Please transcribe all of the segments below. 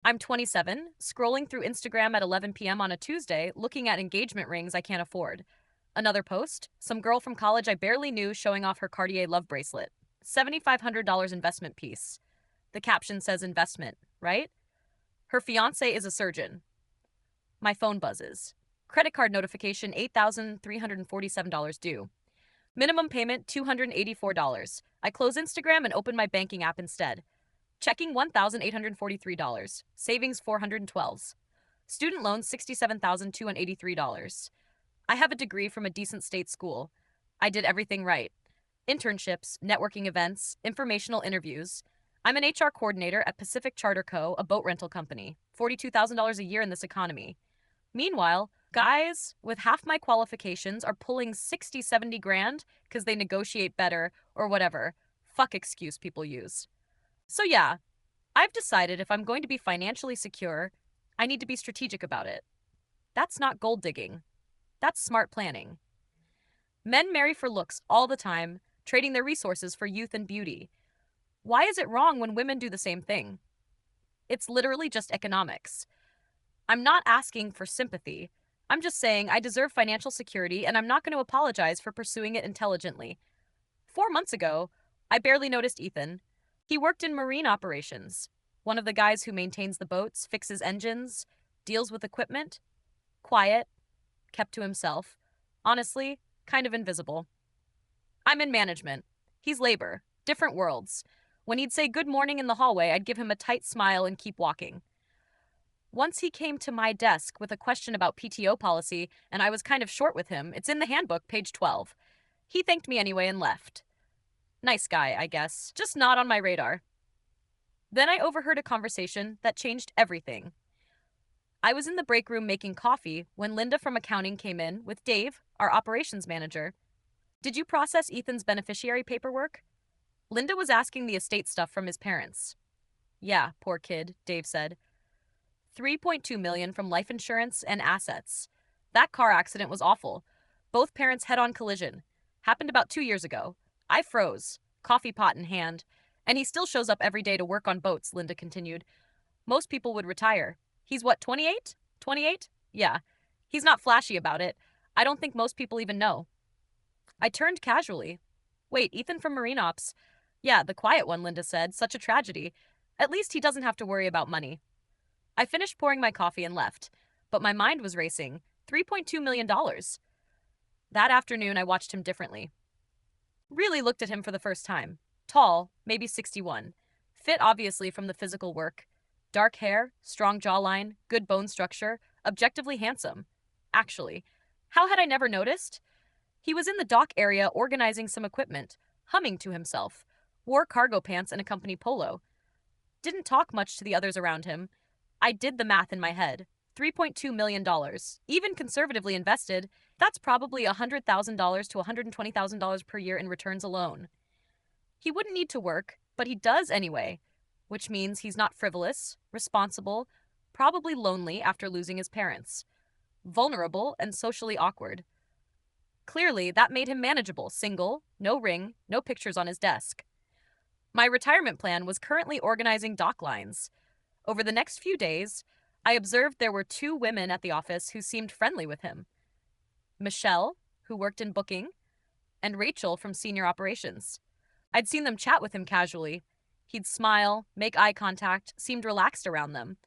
I'm 27, scrolling through Instagram at 11 p.m. on a Tuesday, looking at engagement rings I can't afford. Another post, some girl from college I barely knew showing off her Cartier love bracelet. $7,500 investment piece. The caption says investment, right? Her fiance is a surgeon. My phone buzzes. Credit card notification $8,347 due. Minimum payment $284. I close Instagram and open my banking app instead. Checking $1,843. Savings $412. Student loans $67,283. I have a degree from a decent state school. I did everything right. Internships, networking events, informational interviews. I'm an HR coordinator at Pacific Charter Co., a boat rental company. $42,000 a year in this economy. Meanwhile, guys with half my qualifications are pulling 60, 70 grand because they negotiate better or whatever. Fuck excuse people use. So yeah, I've decided if I'm going to be financially secure, I need to be strategic about it. That's not gold digging. That's smart planning. Men marry for looks all the time, trading their resources for youth and beauty. Why is it wrong when women do the same thing? It's literally just economics. I'm not asking for sympathy. I'm just saying I deserve financial security and I'm not going to apologize for pursuing it intelligently. 4 months ago, I barely noticed Ethan. He worked in marine operations. One of the guys who maintains the boats, fixes engines, deals with equipment. Quiet, kept to himself. Honestly, kind of invisible. I'm in management. He's labor. Different worlds. When he'd say good morning in the hallway, I'd give him a tight smile and keep walking. Once he came to my desk with a question about PTO policy, and I was kind of short with him. It's in the handbook, page 12. He thanked me anyway and left. Nice guy, I guess, just not on my radar. Then I overheard a conversation that changed everything. I was in the break room making coffee when Linda from accounting came in with Dave, our operations manager. Did you process Ethan's beneficiary paperwork? Linda was asking the estate stuff from his parents. Yeah, poor kid, Dave said. 3.2 million from life insurance and assets. That car accident was awful. Both parents head-on collision. Happened about 2 years ago. I froze, coffee pot in hand. And he still shows up every day to work on boats, Linda continued. Most people would retire. He's what, 28? 28? Yeah. He's not flashy about it. I don't think most people even know. I turned casually. Wait, Ethan from Marine Ops. Yeah, the quiet one, Linda said. Such a tragedy. At least he doesn't have to worry about money. I finished pouring my coffee and left, but my mind was racing. $3.2 million. That afternoon, I watched him differently. Really looked at him for the first time. Tall, maybe 61. Fit, obviously, from the physical work. Dark hair, strong jawline, good bone structure, objectively handsome. Actually, how had I never noticed? He was in the dock area organizing some equipment, humming to himself, wore cargo pants and a company polo. Didn't talk much to the others around him. I did the math in my head. $3.2 million, even conservatively invested, that's probably $100,000 to $120,000 per year in returns alone. He wouldn't need to work, but he does anyway, which means he's not frivolous, responsible, probably lonely after losing his parents, vulnerable and socially awkward. Clearly, that made him manageable, single, no ring, no pictures on his desk. My retirement plan was currently organizing dock lines. Over the next few days, I observed there were 2 women at the office who seemed friendly with him. Michelle, who worked in booking, and Rachel from senior operations. I'd seen them chat with him casually. He'd smile, make eye contact, seemed relaxed around them.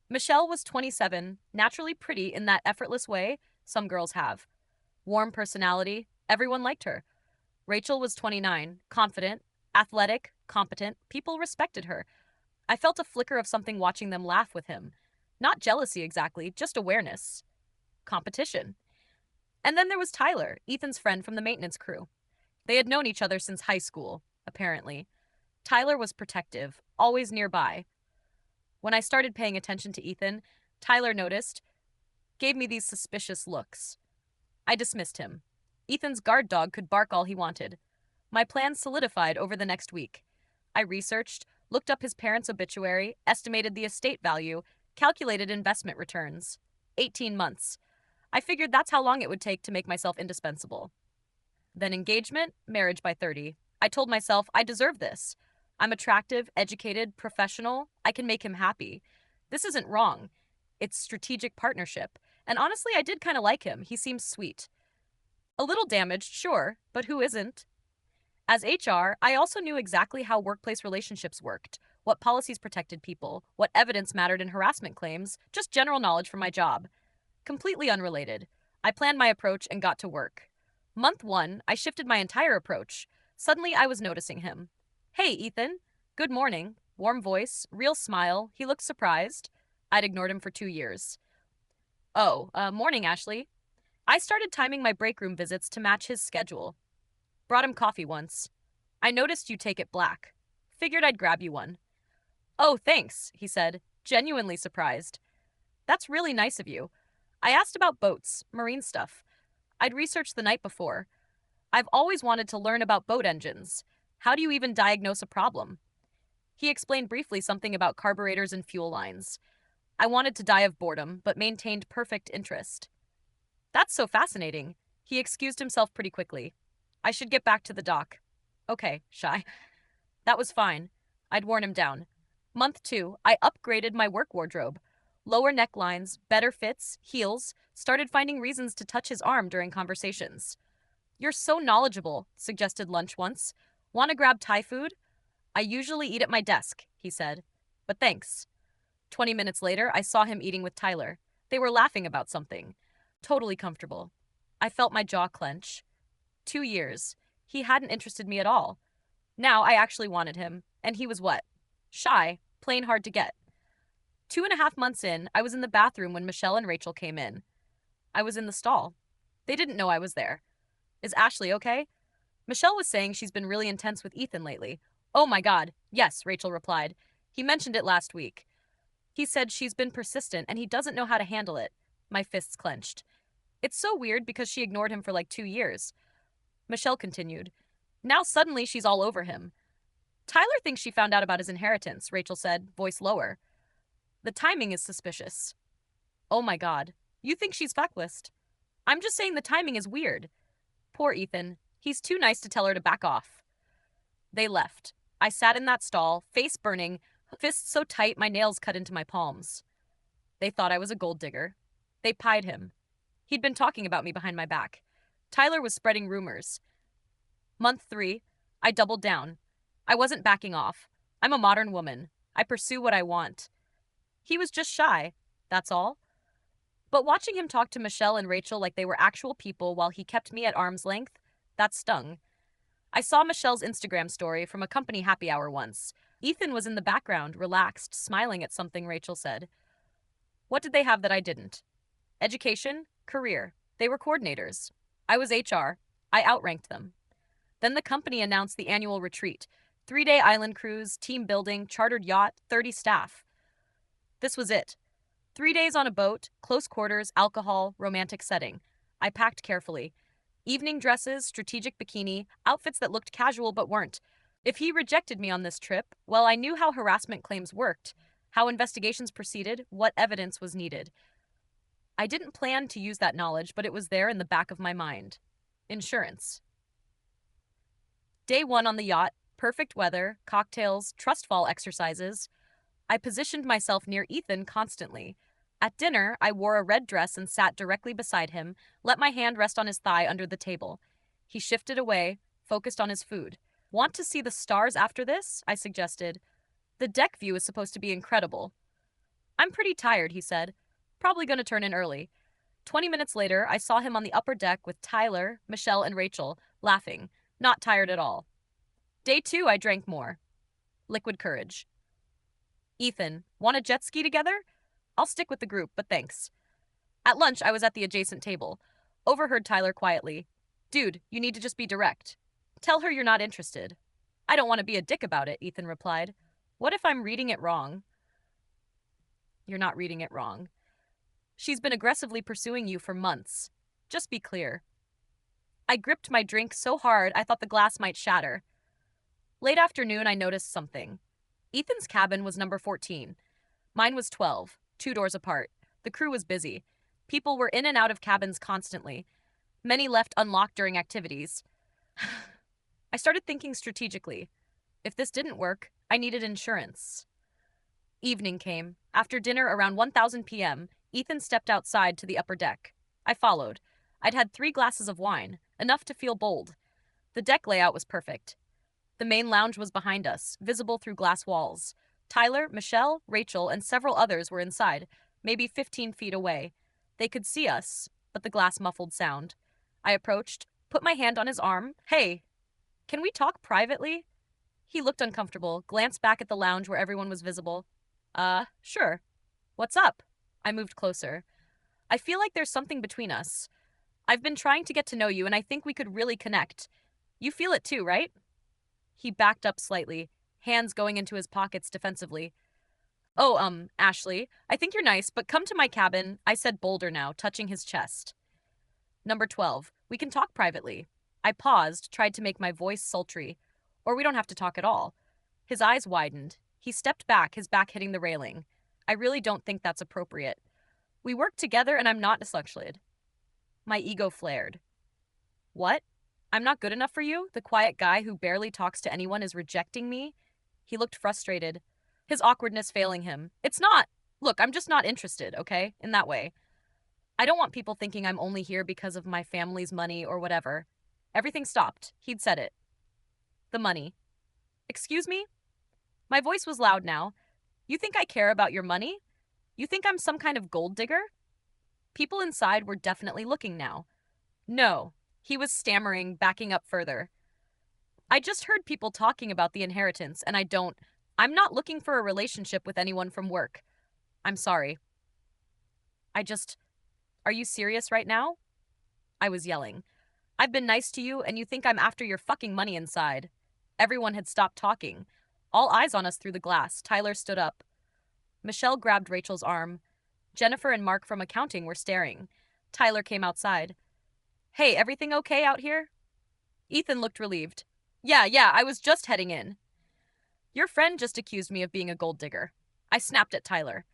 Michelle was 27, naturally pretty in that effortless way some girls have. Warm personality, everyone liked her. Rachel was 29, confident, athletic, competent, people respected her. I felt a flicker of something watching them laugh with him. Not jealousy exactly, just awareness. Competition. And then there was Tyler, Ethan's friend from the maintenance crew. They had known each other since high school, apparently. Tyler was protective, always nearby. When I started paying attention to Ethan, Tyler noticed, gave me these suspicious looks. I dismissed him. Ethan's guard dog could bark all he wanted. My plans solidified over the next week. I researched, looked up his parents' obituary, estimated the estate value, calculated investment returns. 18 months. I figured that's how long it would take to make myself indispensable. Then engagement, marriage by 30. I told myself I deserve this. I'm attractive, educated, professional. I can make him happy. This isn't wrong. It's strategic partnership. And honestly, I did kind of like him. He seems sweet. A little damaged, sure, but who isn't? As HR, I also knew exactly how workplace relationships worked, what policies protected people, what evidence mattered in harassment claims, just general knowledge from my job. Completely unrelated. I planned my approach and got to work. Month 1, I shifted my entire approach. Suddenly, I was noticing him. Hey, Ethan. Good morning. Warm voice, real smile. He looked surprised. I'd ignored him for 2 years. Oh, morning, Ashley. I started timing my break room visits to match his schedule. Brought him coffee once. I noticed you take it black. Figured I'd grab you one. Oh, thanks, he said, genuinely surprised. That's really nice of you. I asked about boats, marine stuff. I'd researched the night before. I've always wanted to learn about boat engines. How do you even diagnose a problem? He explained briefly something about carburetors and fuel lines. I wanted to die of boredom, but maintained perfect interest. That's so fascinating. He excused himself pretty quickly. I should get back to the dock. Okay, shy. That was fine. I'd worn him down. Month 2, I upgraded my work wardrobe. Lower necklines, better fits, heels, started finding reasons to touch his arm during conversations. You're so knowledgeable, suggested lunch once. Want to grab Thai food? I usually eat at my desk, he said. But thanks. 20 minutes later, I saw him eating with Tyler. They were laughing about something. Totally comfortable. I felt my jaw clench. 2 years. He hadn't interested me at all. Now I actually wanted him, and he was what? Shy, plain hard to get. 2.5 months in, I was in the bathroom when Michelle and Rachel came in. I was in the stall. They didn't know I was there. Is Ashley okay? Michelle was saying she's been really intense with Ethan lately. Oh my god, yes, Rachel replied. He mentioned it last week. He said she's been persistent and he doesn't know how to handle it. My fists clenched. It's so weird because she ignored him for like 2 years. Michelle continued. Now suddenly she's all over him. Tyler thinks she found out about his inheritance, Rachel said, voice lower. The timing is suspicious. Oh my god. You think she's feckless? I'm just saying the timing is weird. Poor Ethan. He's too nice to tell her to back off. They left. I sat in that stall, face burning, fists so tight my nails cut into my palms. They thought I was a gold digger. They pied him. He'd been talking about me behind my back. Tyler was spreading rumors. Month 3, I doubled down. I wasn't backing off. I'm a modern woman. I pursue what I want. He was just shy, that's all. But watching him talk to Michelle and Rachel like they were actual people while he kept me at arm's length, that stung. I saw Michelle's Instagram story from a company happy hour once. Ethan was in the background, relaxed, smiling at something Rachel said. What did they have that I didn't? Education, career. They were coordinators. I was HR. I outranked them. Then the company announced the annual retreat. 3-day island cruise, team building, chartered yacht, 30 staff. This was it. 3 days on a boat, close quarters, alcohol, romantic setting. I packed carefully. Evening dresses, strategic bikini, outfits that looked casual but weren't. If he rejected me on this trip, well, I knew how harassment claims worked, how investigations proceeded, what evidence was needed. I didn't plan to use that knowledge, but it was there in the back of my mind. Insurance. Day 1 on the yacht, perfect weather, cocktails, trust fall exercises. I positioned myself near Ethan constantly. At dinner, I wore a red dress and sat directly beside him, let my hand rest on his thigh under the table. He shifted away, focused on his food. Want to see the stars after this? I suggested. The deck view is supposed to be incredible. I'm pretty tired, he said. Probably going to turn in early. 20 minutes later, I saw him on the upper deck with Tyler, Michelle, and Rachel, laughing, not tired at all. Day 2, I drank more. Liquid courage. Ethan, want to jet ski together? I'll stick with the group, but thanks. At lunch, I was at the adjacent table. Overheard Tyler quietly. Dude, you need to just be direct. Tell her you're not interested. I don't want to be a dick about it, Ethan replied. What if I'm reading it wrong? You're not reading it wrong. She's been aggressively pursuing you for months. Just be clear. I gripped my drink so hard I thought the glass might shatter. Late afternoon, I noticed something. Ethan's cabin was number 14. Mine was 12, 2 doors apart. The crew was busy. People were in and out of cabins constantly. Many left unlocked during activities. I started thinking strategically. If this didn't work, I needed insurance. Evening came. After dinner around 1000 p.m., Ethan stepped outside to the upper deck. I followed. I'd had 3 glasses of wine, enough to feel bold. The deck layout was perfect. The main lounge was behind us, visible through glass walls. Tyler, Michelle, Rachel, and several others were inside, maybe 15 feet away. They could see us, but the glass muffled sound. I approached, put my hand on his arm. Hey, can we talk privately? He looked uncomfortable, glanced back at the lounge where everyone was visible. Sure. What's up? I moved closer. I feel like there's something between us. I've been trying to get to know you, and I think we could really connect. You feel it too, right? He backed up slightly, hands going into his pockets defensively. Oh, Ashley, I think you're nice, but come to my cabin, I said bolder now, touching his chest. Number 12, we can talk privately. I paused, tried to make my voice sultry. Or we don't have to talk at all. His eyes widened. He stepped back, his back hitting the railing. I really don't think that's appropriate. We work together and I'm not dyslexic. My ego flared. What? I'm not good enough for you? The quiet guy who barely talks to anyone is rejecting me? He looked frustrated, his awkwardness failing him. It's not. Look, I'm just not interested, okay? In that way. I don't want people thinking I'm only here because of my family's money or whatever. Everything stopped. He'd said it. The money. Excuse me? My voice was loud now. You think I care about your money? You think I'm some kind of gold digger? People inside were definitely looking now. No, he was stammering, backing up further. I just heard people talking about the inheritance, and I'm not looking for a relationship with anyone from work. I'm sorry. Are you serious right now? I was yelling. I've been nice to you, and you think I'm after your fucking money inside. Everyone had stopped talking. All eyes on us through the glass. Tyler stood up. Michelle grabbed Rachel's arm. Jennifer and Mark from accounting were staring. Tyler came outside. Hey, everything okay out here? Ethan looked relieved. Yeah, I was just heading in. Your friend just accused me of being a gold digger. I snapped at Tyler.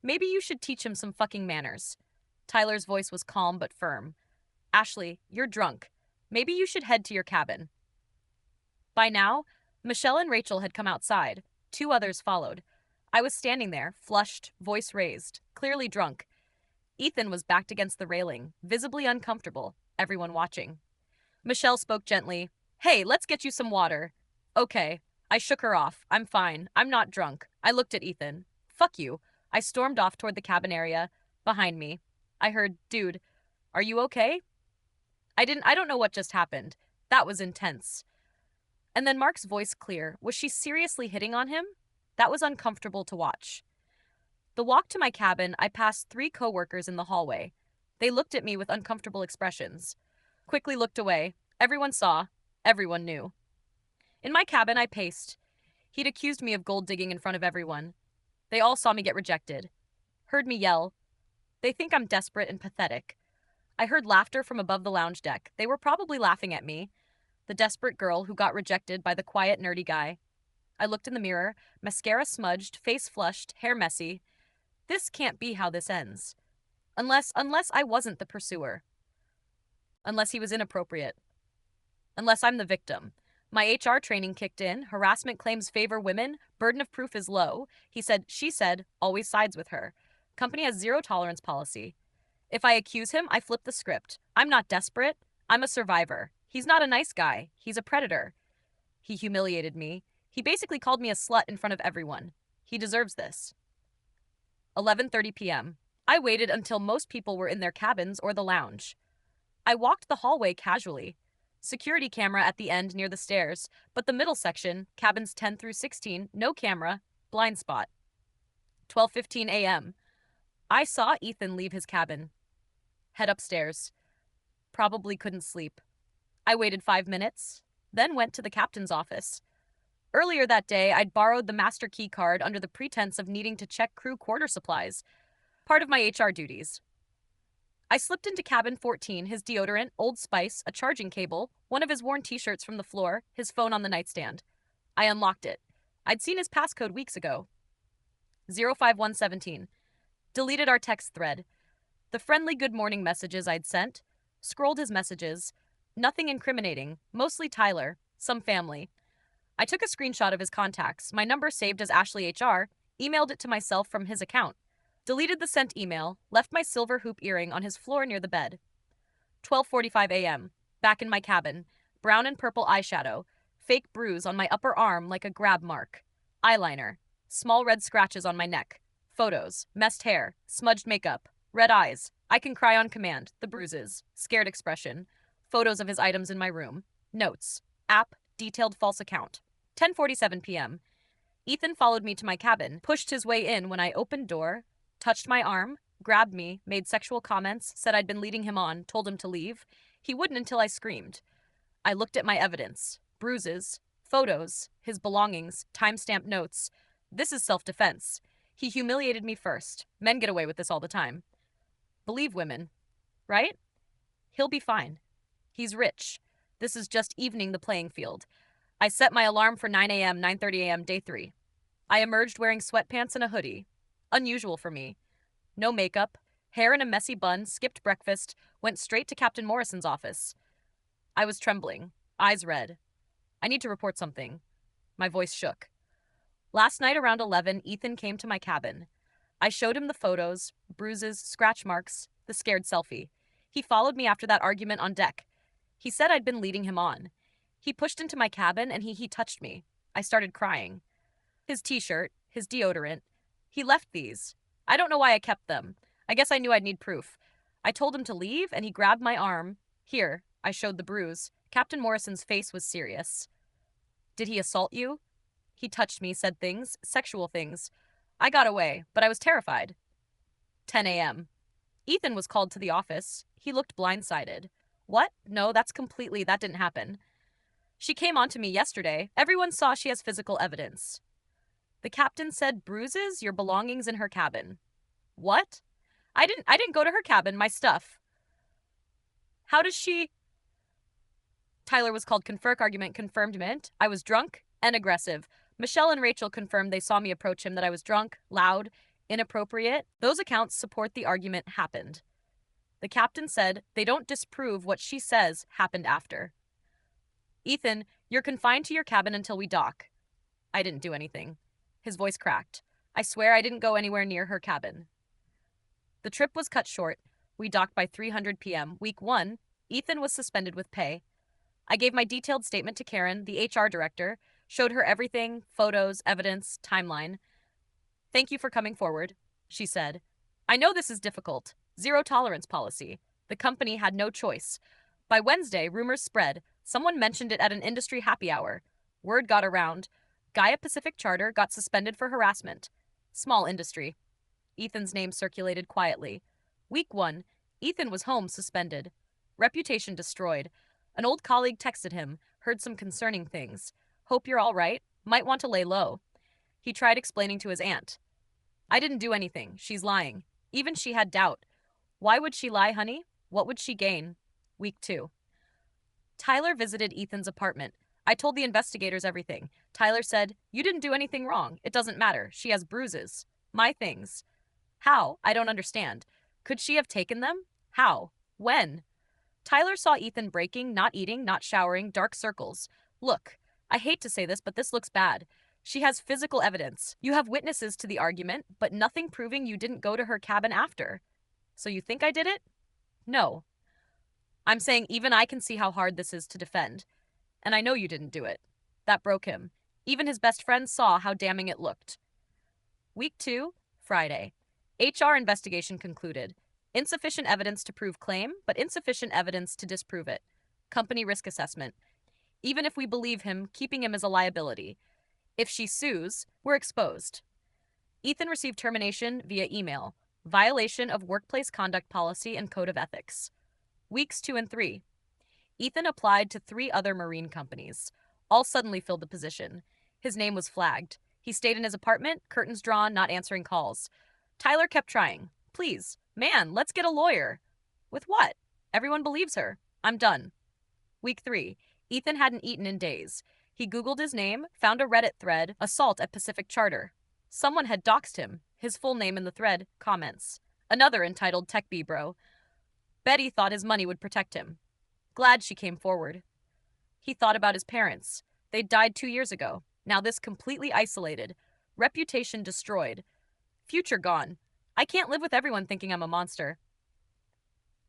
Maybe you should teach him some fucking manners. Tyler's voice was calm but firm. Ashley, you're drunk. Maybe you should head to your cabin. By now, Michelle and Rachel had come outside. 2 others followed. I was standing there, flushed, voice raised, clearly drunk. Ethan was backed against the railing, visibly uncomfortable, everyone watching. Michelle spoke gently. Hey, let's get you some water. Okay. I shook her off. I'm fine. I'm not drunk. I looked at Ethan. Fuck you. I stormed off toward the cabin area. Behind me. I heard, dude, are you okay? I don't know what just happened. That was intense. And then Mark's voice clear. Was she seriously hitting on him? That was uncomfortable to watch. The walk to my cabin, I passed 3 coworkers in the hallway. They looked at me with uncomfortable expressions. Quickly looked away. Everyone saw. Everyone knew. In my cabin, I paced. He'd accused me of gold digging in front of everyone. They all saw me get rejected. Heard me yell. They think I'm desperate and pathetic. I heard laughter from above the lounge deck. They were probably laughing at me. The desperate girl who got rejected by the quiet, nerdy guy. I looked in the mirror, mascara smudged, face flushed, hair messy. This can't be how this ends. Unless I wasn't the pursuer. Unless he was inappropriate. Unless I'm the victim. My HR training kicked in, harassment claims favor women, burden of proof is low. She said, always sides with her. Company has 0 tolerance policy. If I accuse him, I flip the script. I'm not desperate. I'm a survivor. He's not a nice guy. He's a predator. He humiliated me. He basically called me a slut in front of everyone. He deserves this. 11:30 p.m. I waited until most people were in their cabins or the lounge. I walked the hallway casually. Security camera at the end near the stairs, but the middle section, cabins 10 through 16, no camera, blind spot. 12:15 a.m. I saw Ethan leave his cabin. Head upstairs. Probably couldn't sleep. I waited 5 minutes, then went to the captain's office. Earlier that day, I'd borrowed the master key card under the pretense of needing to check crew quarter supplies, part of my HR duties. I slipped into cabin 14, his deodorant, Old Spice, a charging cable, one of his worn t-shirts from the floor, his phone on the nightstand. I unlocked it. I'd seen his passcode weeks ago. 05117. Deleted our text thread. The friendly good morning messages I'd sent. Scrolled his messages. Nothing incriminating, mostly Tyler, some family. I took a screenshot of his contacts, my number saved as Ashley HR, Emailed it to myself from his account. Deleted the sent email, left my silver hoop earring on his floor near the bed. 12:45 a.m. Back in my cabin. Brown and purple eyeshadow. Fake bruise on my upper arm like a grab mark. Eyeliner. Small red scratches on my neck. Photos. Messed hair. Smudged makeup. Red eyes. I can cry on command. The bruises. Scared expression. Photos of his items in my room. Notes. App. Detailed false account. 10:47 p.m. Ethan followed me to my cabin, pushed his way in when I opened door, touched my arm, grabbed me, made sexual comments, said I'd been leading him on, told him to leave. He wouldn't until I screamed. I looked at my evidence. Bruises, photos, his belongings, timestamped notes. This is self-defense. He humiliated me first. Men get away with this all the time. Believe women, right? He'll be fine. He's rich. This is just evening the playing field. I set my alarm for 9 a.m., 9:30 a.m., day 3. I emerged wearing sweatpants and a hoodie. Unusual for me. No makeup, hair in a messy bun, skipped breakfast, went straight to Captain Morrison's office. I was trembling, eyes red. I need to report something. My voice shook. Last night around 11, Ethan came to my cabin. I showed him the photos, bruises, scratch marks, the scared selfie. He followed me after that argument on deck. He said I'd been leading him on. He pushed into my cabin and he touched me. I started crying. His t-shirt, his deodorant. He left these. I don't know why I kept them. I guess I knew I'd need proof. I told him to leave and he grabbed my arm. Here, I showed the bruise. Captain Morrison's face was serious. Did he assault you? He touched me, said things, sexual things. I got away, but I was terrified. 10 a.m. Ethan was called to the office. He looked blindsided. What? No, that didn't happen. She came on to me yesterday. Everyone saw she has physical evidence. The captain said bruises, your belongings in her cabin. What? I didn't go to her cabin, my stuff. How does she... Tyler was called argument confirmed. I was drunk and aggressive. Michelle and Rachel confirmed they saw me approach him, that I was drunk, loud, inappropriate. Those accounts support the argument happened. The captain said they don't disprove what she says happened after. Ethan, you're confined to your cabin until we dock. I didn't do anything. His voice cracked. I swear I didn't go anywhere near her cabin. The trip was cut short. We docked by 3:00 p.m. Week 1, Ethan was suspended with pay. I gave my detailed statement to Karen, the HR director, showed her everything, photos, evidence, timeline. Thank you for coming forward, she said. I know this is difficult. Zero tolerance policy. The company had no choice. By Wednesday, rumors spread. Someone mentioned it at an industry happy hour. Word got around. Gaia Pacific Charter got suspended for harassment. Small industry. Ethan's name circulated quietly. Week 1, Ethan was home suspended. Reputation destroyed. An old colleague texted him, heard some concerning things. Hope you're all right. Might want to lay low. He tried explaining to his aunt. I didn't do anything. She's lying. Even she had doubt. Why would she lie, honey? What would she gain? Week 2. Tyler visited Ethan's apartment. I told the investigators everything. Tyler said, you didn't do anything wrong. It doesn't matter. She has bruises. My things. How? I don't understand. Could she have taken them? How? When? Tyler saw Ethan breaking, not eating, not showering, dark circles. Look, I hate to say this, but this looks bad. She has physical evidence. You have witnesses to the argument, but nothing proving you didn't go to her cabin after. So you think I did it? No. I'm saying even I can see how hard this is to defend. And I know you didn't do it. That broke him. Even his best friend saw how damning it looked. Week 2, Friday. HR investigation concluded. Insufficient evidence to prove claim, but insufficient evidence to disprove it. Company risk assessment. Even if we believe him, keeping him is a liability. If she sues, we're exposed. Ethan received termination via email. Violation of workplace conduct policy and code of ethics. Weeks 2 and 3. Ethan applied to 3 other marine companies. All suddenly filled the position. His name was flagged. He stayed in his apartment, curtains drawn, not answering calls. Tyler kept trying. Please, man, let's get a lawyer. With what? Everyone believes her. I'm done. Week 3. Ethan hadn't eaten in days. He Googled his name, found a Reddit thread, assault at Pacific Charter. Someone had doxed him. His full name in the thread, comments. Another entitled Tech Bee Bro. Betty thought his money would protect him. Glad she came forward. He thought about his parents. They'd died 2 years ago. Now this completely isolated. Reputation destroyed. Future gone. I can't live with everyone thinking I'm a monster.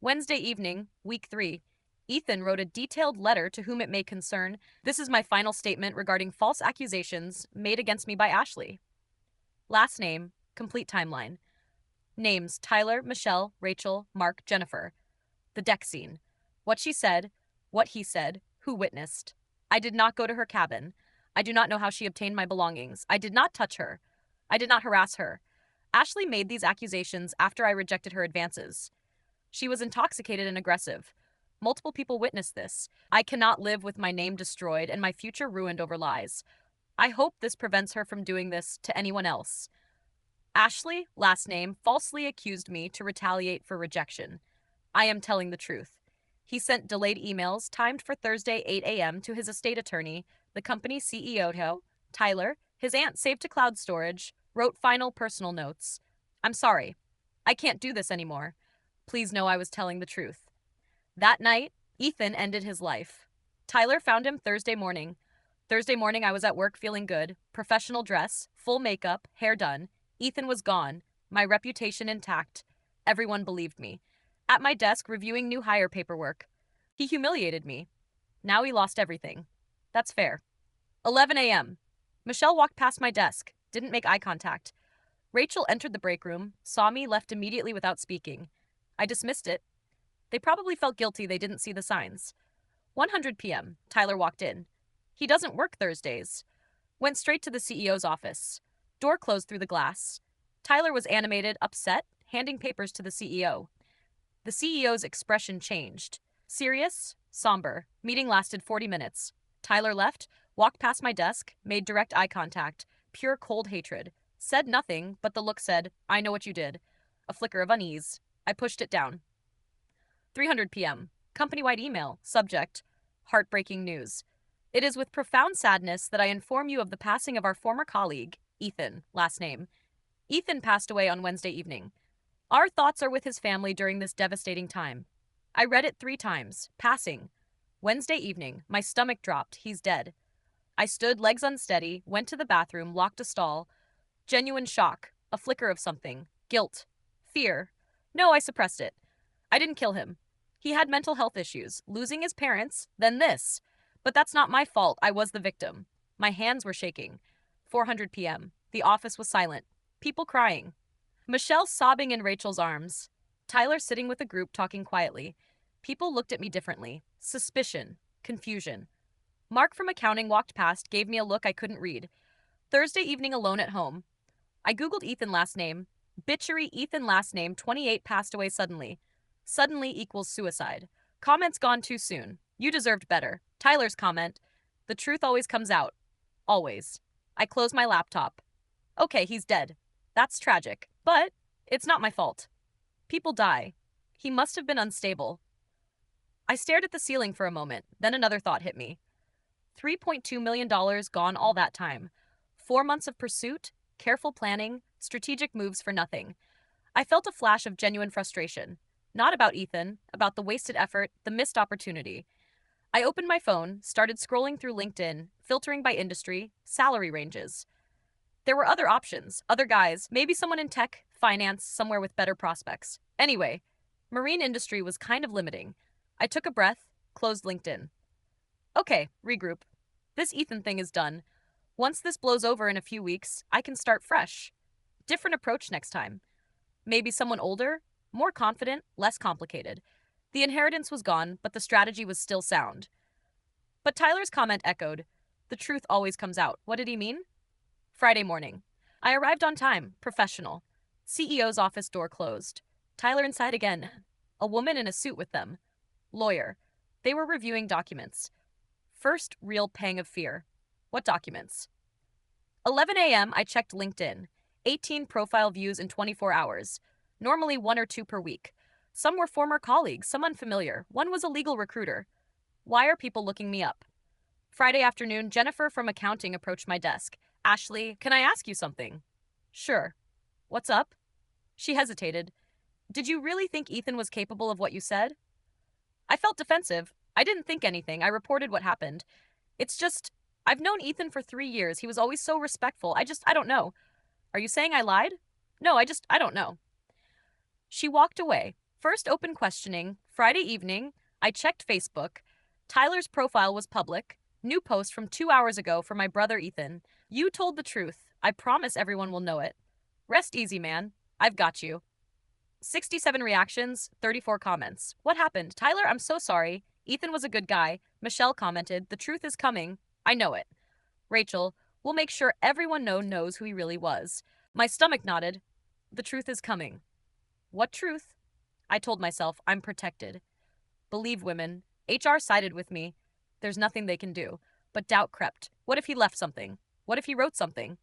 Wednesday evening, week 3. Ethan wrote a detailed letter to whom it may concern. This is my final statement regarding false accusations made against me by Ashley. Last name, complete timeline. Names Tyler, Michelle, Rachel, Mark, Jennifer. The deck scene. What she said, what he said, who witnessed. I did not go to her cabin. I do not know how she obtained my belongings. I did not touch her. I did not harass her. Ashley made these accusations after I rejected her advances. She was intoxicated and aggressive. Multiple people witnessed this. I cannot live with my name destroyed and my future ruined over lies. I hope this prevents her from doing this to anyone else. Ashley, last name, falsely accused me to retaliate for rejection. I am telling the truth. He sent delayed emails timed for Thursday 8 a.m. to his estate attorney, the company's CEO, Tyler, his aunt saved to cloud storage, wrote final personal notes. I'm sorry. I can't do this anymore. Please know I was telling the truth. That night, Ethan ended his life. Tyler found him Thursday morning. Thursday morning, I was at work feeling good, professional dress, full makeup, hair done. Ethan was gone, my reputation intact. Everyone believed me. At my desk reviewing new hire paperwork. He humiliated me. Now he lost everything. That's fair. 11 a.m. Michelle walked past my desk, didn't make eye contact. Rachel entered the break room, saw me, left immediately without speaking. I dismissed it. They probably felt guilty they didn't see the signs. 100 p.m. Tyler walked in. He doesn't work Thursdays. Went straight to the CEO's office. Door closed through the glass. Tyler was animated, upset, handing papers to the CEO. The CEO's expression changed. Serious, somber. Meeting lasted 40 minutes. Tyler left, walked past my desk, made direct eye contact. Pure cold hatred. Said nothing, but the look said, I know what you did. A flicker of unease. I pushed it down. 300 p.m. Company-wide email. Subject: heartbreaking news. It is with profound sadness that I inform you of the passing of our former colleague, Ethan, last name. Ethan passed away on Wednesday evening. Our thoughts are with his family during this devastating time. I read it 3 times. Passing. Wednesday evening, my stomach dropped. He's dead. I stood, legs unsteady, went to the bathroom, locked a stall. Genuine shock. A flicker of something. Guilt. Fear. No, I suppressed it. I didn't kill him. He had mental health issues. Losing his parents, then this. But that's not my fault. I was the victim. My hands were shaking. 400 p.m. The office was silent. People crying. Michelle sobbing in Rachel's arms. Tyler sitting with a group talking quietly. People looked at me differently. Suspicion. Confusion. Mark from accounting walked past, gave me a look I couldn't read. Thursday evening alone at home. I googled Ethan last name. Bitchery Ethan last name 28 passed away suddenly. Suddenly equals suicide. Comments gone too soon. You deserved better. Tyler's comment. The truth always comes out. Always. I closed my laptop. Okay, he's dead. That's tragic. But it's not my fault. People die. He must have been unstable. I stared at the ceiling for a moment, then another thought hit me. $3.2 million gone all that time. 4 months of pursuit, careful planning, strategic moves for nothing. I felt a flash of genuine frustration. Not about Ethan, about the wasted effort, the missed opportunity. I opened my phone, started scrolling through LinkedIn, filtering by industry, salary ranges. There were other options, other guys, maybe someone in tech, finance, somewhere with better prospects. Anyway, marine industry was kind of limiting. I took a breath, closed LinkedIn. Okay, regroup. This Ethan thing is done. Once this blows over in a few weeks, I can start fresh. Different approach next time. Maybe someone older, more confident, less complicated. The inheritance was gone, but the strategy was still sound. But Tyler's comment echoed. The truth always comes out. What did he mean? Friday morning. I arrived on time, professional. CEO's office door closed. Tyler inside again. A woman in a suit with them. Lawyer. They were reviewing documents. First real pang of fear. What documents? 11 a.m. I checked LinkedIn. 18 profile views in 24 hours. Normally 1 or 2 per week. Some were former colleagues, some unfamiliar. One was a legal recruiter. Why are people looking me up? Friday afternoon, Jennifer from accounting approached my desk. Ashley, can I ask you something? Sure. What's up? She hesitated. Did you really think Ethan was capable of what you said? I felt defensive. I didn't think anything. I reported what happened. It's just, I've known Ethan for 3 years. He was always so respectful. I don't know. Are you saying I lied? No, I don't know. She walked away. First open questioning. Friday evening, I checked Facebook. Tyler's profile was public. New post from 2 hours ago for my brother Ethan. You told the truth. I promise everyone will know it. Rest easy, man. I've got you. 67 reactions, 34 comments. What happened? Tyler, I'm so sorry. Ethan was a good guy. Michelle commented, the truth is coming. I know it. Rachel, we'll make sure everyone knows who he really was. My stomach nodded. The truth is coming. What truth? I told myself, I'm protected. Believe women. HR sided with me. There's nothing they can do. But doubt crept. What if he left something? What if he wrote something?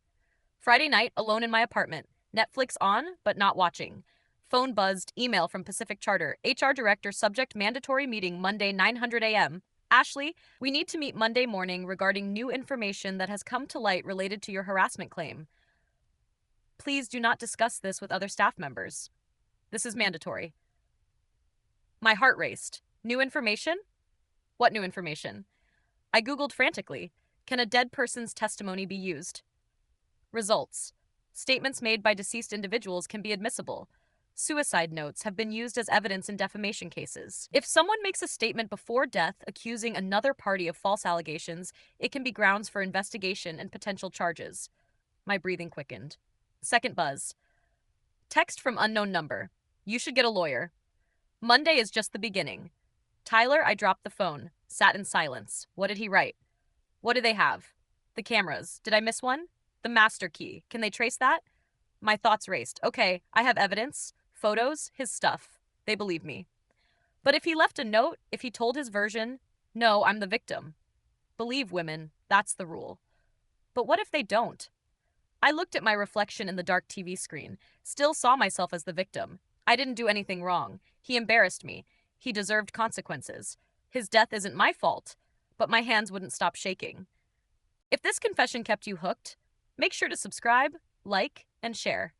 Friday night, alone in my apartment. Netflix on, but not watching. Phone buzzed, email from Pacific Charter. HR director subject mandatory meeting Monday 900 a.m. Ashley, we need to meet Monday morning regarding new information that has come to light related to your harassment claim. Please do not discuss this with other staff members. This is mandatory. My heart raced. New information? What new information? I Googled frantically. Can a dead person's testimony be used? Results. Statements made by deceased individuals can be admissible. Suicide notes have been used as evidence in defamation cases. If someone makes a statement before death accusing another party of false allegations, it can be grounds for investigation and potential charges. My breathing quickened. Second buzz. Text from unknown number. You should get a lawyer. Monday is just the beginning. Tyler, I dropped the phone. Sat in silence. What did he write? What do they have? The cameras. Did I miss one? The master key. Can they trace that? My thoughts raced. Okay, I have evidence. Photos, his stuff. They believe me. But if he left a note, if he told his version, no, I'm the victim. Believe women. That's the rule. But what if they don't? I looked at my reflection in the dark TV screen, still saw myself as the victim. I didn't do anything wrong. He embarrassed me. He deserved consequences. His death isn't my fault, but my hands wouldn't stop shaking. If this confession kept you hooked, make sure to subscribe, like, and share.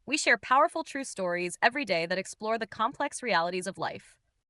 We share powerful true stories every day that explore the complex realities of life.